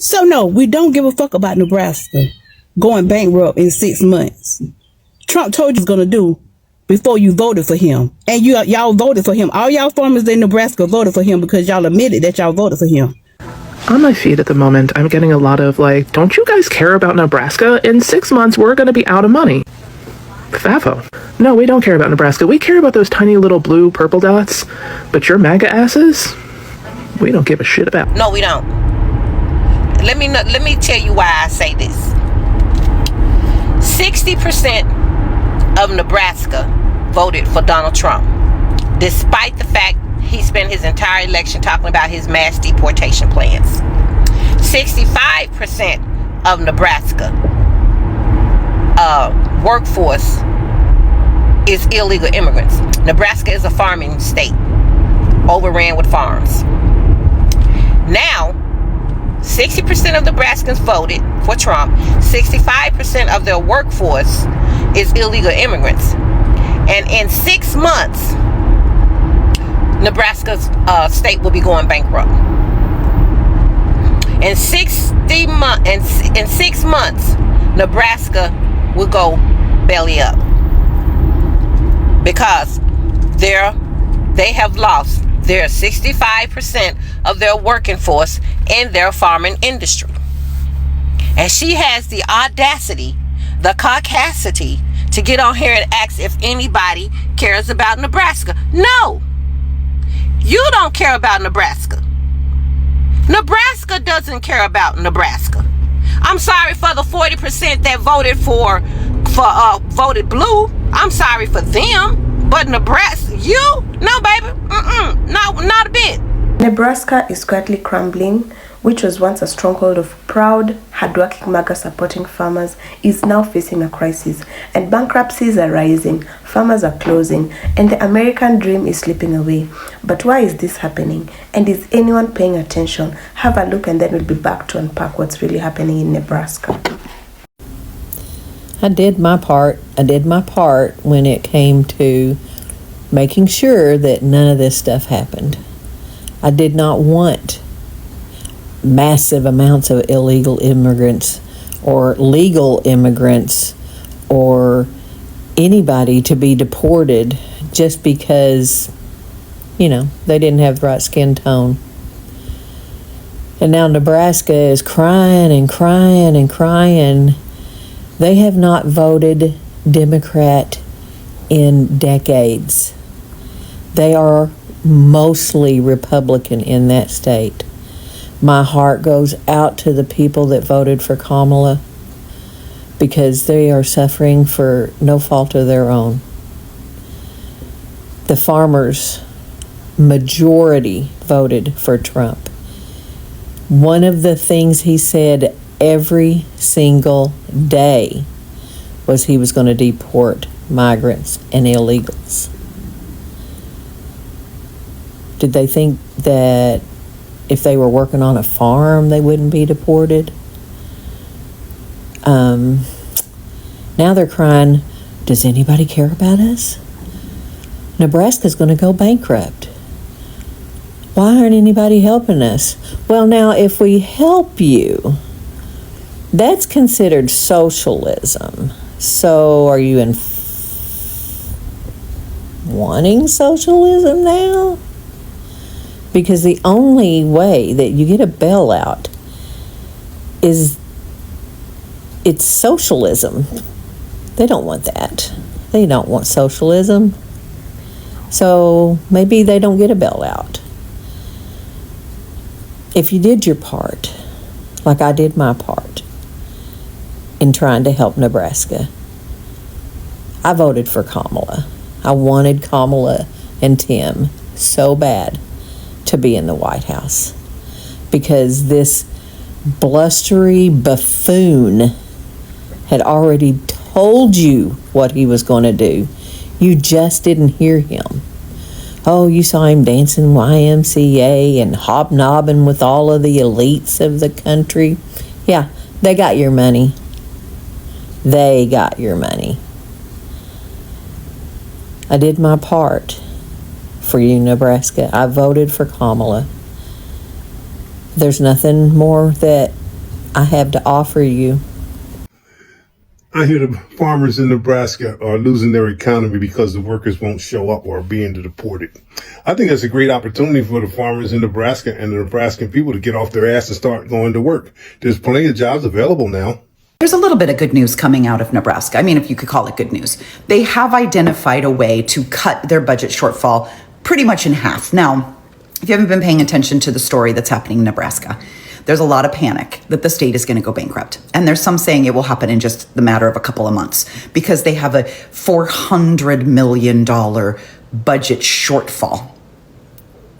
So no, we don't give a fuck about Nebraska going bankrupt in 6 months. Trump told you what he's gonna do before you voted for him. And y'all voted for him. All y'all farmers in Nebraska voted for him because y'all admitted that y'all voted for him. On my feed at the moment, I'm getting a lot of like, don't you guys care about Nebraska? In 6 months, we're gonna be out of money. Favo. No, we don't care about Nebraska. We care about those tiny little blue purple dots. But your MAGA asses, we don't give a shit about. No, we don't. Let me tell you why I say this. 60% of Nebraska voted for Donald Trump, despite the fact he spent his entire election talking about his mass deportation plans. 65% of Nebraska workforce is illegal immigrants. Nebraska is a farming state, overran with farms. Now, 60% of Nebraskans voted for Trump. 65% of their workforce is illegal immigrants. And in 6 months, Nebraska's state will be going bankrupt. In 6 months, Nebraska will go belly up because they have lost their 65% of their working force in their farming industry. And she has the audacity, the caucasity to get on here and ask if anybody cares about Nebraska. No, you don't care about Nebraska. Nebraska doesn't care about Nebraska. I'm sorry for the 40% that voted blue. I'm sorry for them. But Nebraska, no, baby, no, not a bit. Nebraska is quietly crumbling. Which was once a stronghold of proud, hardworking MAGA supporting farmers, is now facing a crisis, and bankruptcies are rising, farmers are closing, and the American dream is slipping away. But why is this happening? And is anyone paying attention? Have a look, and then we'll be back to unpack what's really happening in Nebraska. I did my part when it came to making sure that none of this stuff happened. I did not want massive amounts of illegal immigrants or legal immigrants or anybody to be deported just because, they didn't have the right skin tone. And now Nebraska is crying and crying and crying. They have not voted Democrat in decades. They are mostly Republican in that state. My heart goes out to the people that voted for Kamala because they are suffering for no fault of their own. The farmers, majority voted for Trump. One of the things he said every single day was he was going to deport migrants and illegals. Did they think that if they were working on a farm, they wouldn't be deported? Now they're crying, does anybody care about us? Nebraska's going to go bankrupt. Why aren't anybody helping us? Well, now, if we help you, that's considered socialism. So are you wanting socialism now? Because the only way that you get a bailout is it's socialism. They don't want that. They don't want socialism. So maybe they don't get a bailout. If you did your part, like I did my part in trying to help Nebraska, I voted for Kamala. I wanted Kamala and Tim so bad to be in the White House because this blustery buffoon had already told you what he was going to do. You just didn't hear him. Oh, you saw him dancing YMCA and hobnobbing with all of the elites of the country. Yeah, they got your money. They got your money. I did my part for you, Nebraska. I voted for Kamala. There's nothing more that I have to offer you. I hear the farmers in Nebraska are losing their economy because the workers won't show up or are being deported. I think that's a great opportunity for the farmers in Nebraska and the Nebraskan people to get off their ass and start going to work. There's plenty of jobs available now. There's a little bit of good news coming out of Nebraska. I mean, if you could call it good news. They have identified a way to cut their budget shortfall pretty much in half. Now, if you haven't been paying attention to the story that's happening in Nebraska, there's a lot of panic that the state is going to go bankrupt. And there's some saying it will happen in just the matter of a couple of months because they have a $400 million budget shortfall.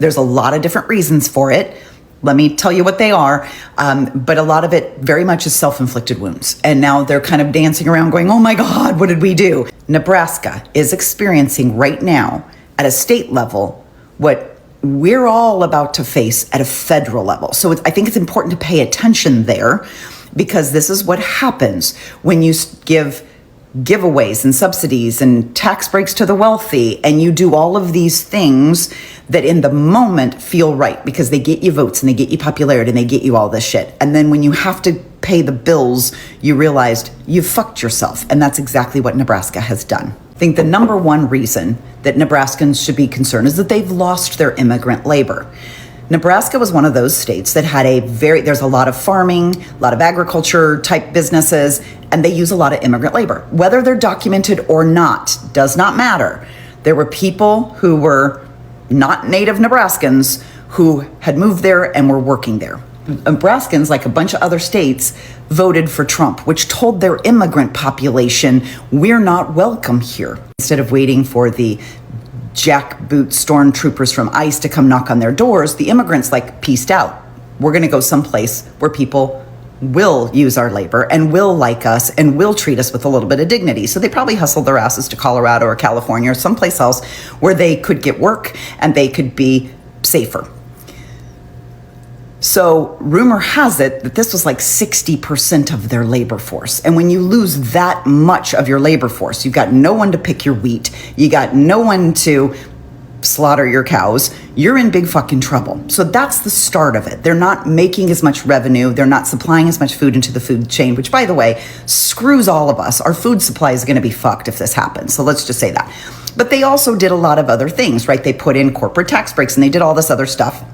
There's a lot of different reasons for it. Let me tell you what they are. But a lot of it very much is self-inflicted wounds. And now they're kind of dancing around going, oh my God, what did we do? Nebraska is experiencing right now at a state level what we're all about to face at a federal level. So I think it's important to pay attention there because this is what happens when you give giveaways and subsidies and tax breaks to the wealthy and you do all of these things that in the moment feel right because they get you votes and they get you popularity and they get you all this shit. And then when you have to pay the bills, you realized you fucked yourself. And that's exactly what Nebraska has done. I think the number one reason that Nebraskans should be concerned is that they've lost their immigrant labor. Nebraska was one of those states that had there's a lot of farming, a lot of agriculture type businesses, and they use a lot of immigrant labor. Whether they're documented or not does not matter. There were people who were not native Nebraskans who had moved there and were working there. Nebraskans, like a bunch of other states, voted for Trump, which told their immigrant population, we're not welcome here. Instead of waiting for the jackboot stormtroopers from ICE to come knock on their doors, the immigrants pieced out. We're going to go someplace where people will use our labor and will like us and will treat us with a little bit of dignity. So they probably hustled their asses to Colorado or California or someplace else where they could get work and they could be safer. So rumor has it that this was 60% of their labor force. And when you lose that much of your labor force, you've got no one to pick your wheat, you got no one to slaughter your cows, you're in big fucking trouble. So that's the start of it. They're not making as much revenue. They're not supplying as much food into the food chain, which, by the way, screws all of us. Our food supply is going to be fucked if this happens. So let's just say that. But they also did a lot of other things, right? They put in corporate tax breaks and they did all this other stuff.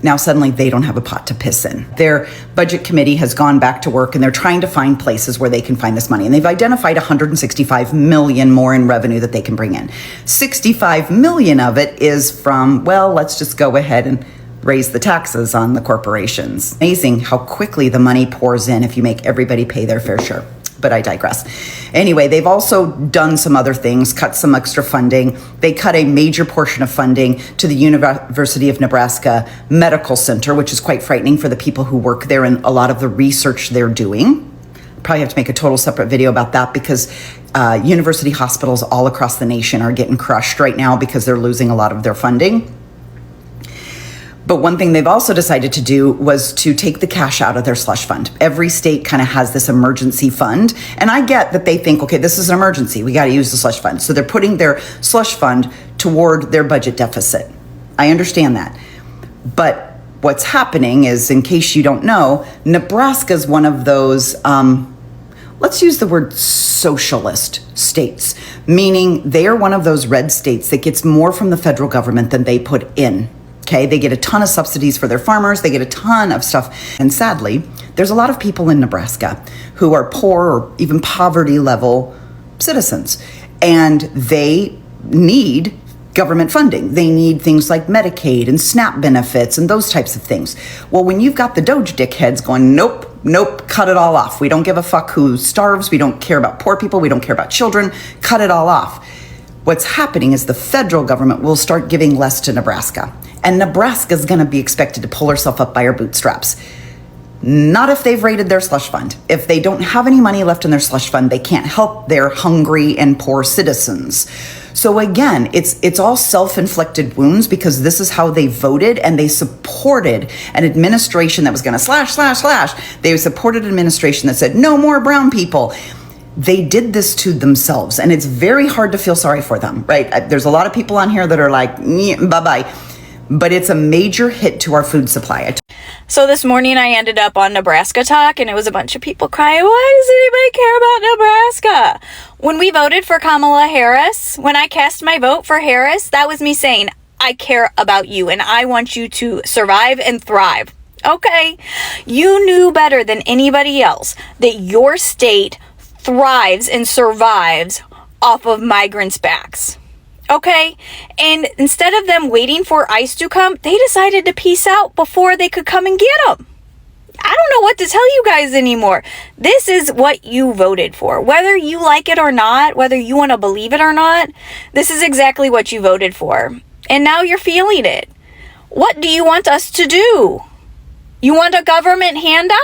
Now suddenly they don't have a pot to piss in. Their budget committee has gone back to work and they're trying to find places where they can find this money. And they've identified 165 million more in revenue that they can bring in. 65 million of it is from, well, let's just go ahead and raise the taxes on the corporations. Amazing how quickly the money pours in if you make everybody pay their fair share. But I digress. Anyway, they've also done some other things, cut some extra funding. They cut a major portion of funding to the University of Nebraska Medical Center, which is quite frightening for the people who work there and a lot of the research they're doing. Probably have to make a total separate video about that because university hospitals all across the nation are getting crushed right now because they're losing a lot of their funding. But one thing they've also decided to do was to take the cash out of their slush fund. Every state kind of has this emergency fund. And I get that they think, okay, this is an emergency. We got to use the slush fund. So they're putting their slush fund toward their budget deficit. I understand that. But what's happening is, in case you don't know, Nebraska is one of those, let's use the word socialist states, meaning they are one of those red states that gets more from the federal government than they put in. Okay, they get a ton of subsidies for their farmers. They get a ton of stuff. And sadly, there's a lot of people in Nebraska who are poor or even poverty level citizens. And they need government funding. They need things like Medicaid and SNAP benefits and those types of things. Well, when you've got the Doge dickheads going, nope, cut it all off. We don't give a fuck who starves. We don't care about poor people. We don't care about children. Cut it all off. What's happening is the federal government will start giving less to Nebraska. And Nebraska is going to be expected to pull herself up by her bootstraps. Not if they've raided their slush fund. If they don't have any money left in their slush fund, they can't help their hungry and poor citizens. So again, it's all self-inflicted wounds because this is how they voted and they supported an administration that was going to slash. They supported an administration that said, no more brown people. They did this to themselves, and it's very hard to feel sorry for them, right? There's a lot of people on here that are like, bye-bye. but it's a major hit to our food supply. So this morning I ended up on Nebraska Talk, and it was a bunch of people crying, why does anybody care about Nebraska? When we voted for Kamala Harris, when I cast my vote for Harris, that was me saying, I care about you and I want you to survive and thrive. Okay, you knew better than anybody else that your state thrives and survives off of migrants' backs. Okay, and instead of them waiting for ICE to come, they decided to peace out before they could come and get them. I don't know what to tell you guys anymore. This is what you voted for. Whether you like it or not, whether you want to believe it or not, this is exactly what you voted for. And now you're feeling it. What do you want us to do? You want a government handout?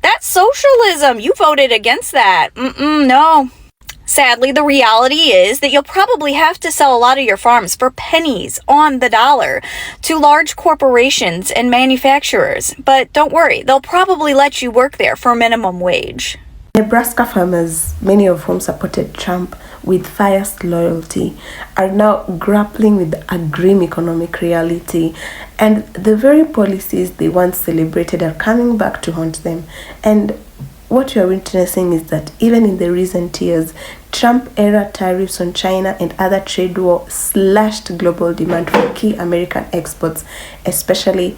That's socialism. You voted against that. No. Sadly, the reality is that you'll probably have to sell a lot of your farms for pennies on the dollar to large corporations and manufacturers. But don't worry, they'll probably let you work there for minimum wage. Nebraska farmers, many of whom supported Trump with fierce loyalty, are now grappling with a grim economic reality, and the very policies they once celebrated are coming back to haunt them. And what you're witnessing is that even in the recent years, Trump-era tariffs on China and other trade war slashed global demand for key American exports, especially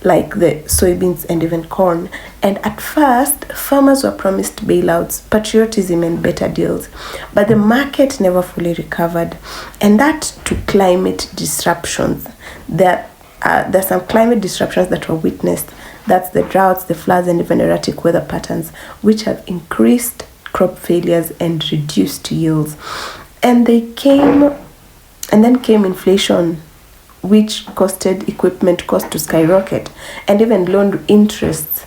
like the soybeans and even corn. And at first, farmers were promised bailouts, patriotism and better deals, but the market never fully recovered, and that to climate disruptions. There's some climate disruptions that were witnessed. That's the droughts, the floods, and even erratic weather patterns, which have increased crop failures and reduced yields. And then came inflation, which costed equipment cost to skyrocket, and even loan interests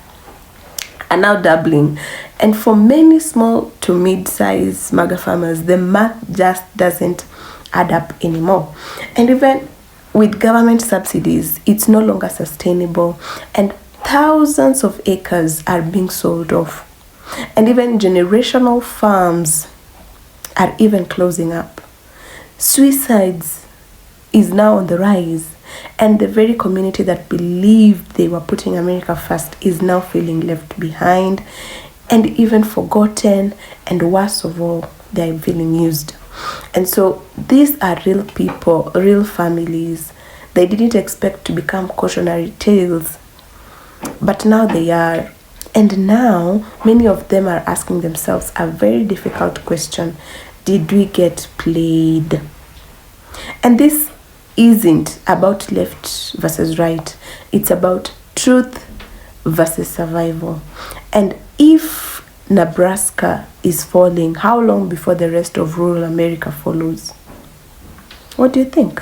are now doubling. And for many small to mid-size MAGA farmers, the math just doesn't add up anymore. And even with government subsidies, it's no longer sustainable, and thousands of acres are being sold off. And even generational farms are even closing up. Suicides is now on the rise, and the very community that believed they were putting America first is now feeling left behind and even forgotten, and worst of all, they're feeling used. And so these are real people, real families. They didn't expect to become cautionary tales, but now they are. And now many of them are asking themselves a very difficult question: did we get played? And this isn't about left versus right. It's about truth versus survival. And if Nebraska is falling, how long before the rest of rural America follows? What do you think?